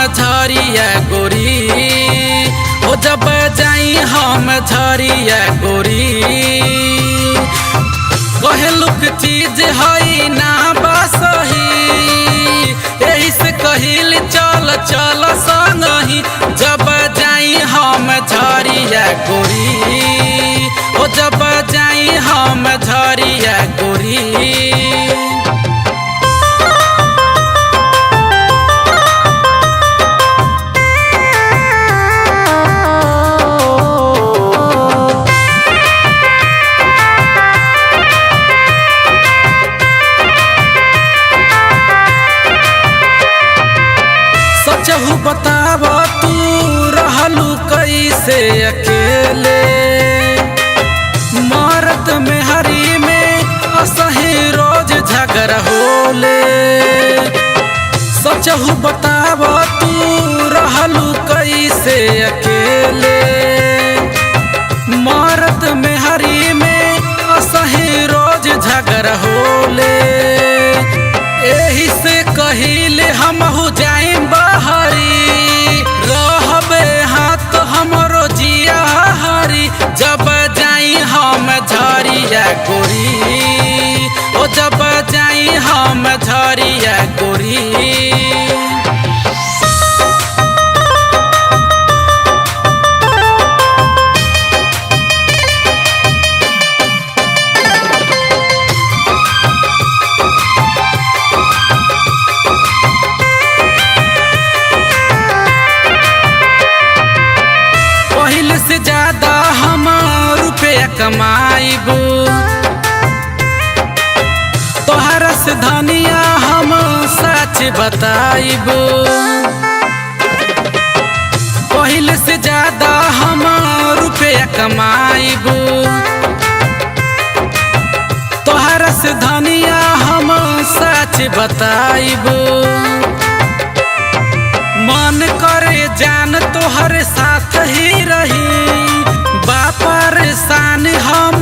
झरिया गोरी, ओ जब जाई हम झरिया गोरी। कहलुक चीज हई ना बसही, यही से कहिल चल चल संगही। जब जाई हम झरिया गोरी, ओ जब जाई हम झरिया गोरी। सचहु बताब तू रहलू कैसे अकेले, मरद में हरी में असही रोज झगड़ा होले। सचहु बताब तू रहलू कैसे अकेले, मरद में हरी में असही रोज झगड़ा होले। एही से कहिले हमहु जाइम बहरी, रहबे हाथ हमरो जिया हरी। जब जाई हम झरिया गोरी, ओ जब जाई हम झरिया गोरी। से ज्यादा हम रुपया कमाइबो, तोहरा से धनिया हम सच बताइबो। पहले से ज्यादा हम रुपया कमाइबो, तोहरा से धनिया हम सच बताइबो। मन करे जान तोहरे साथ ही रही, बा परेशान हम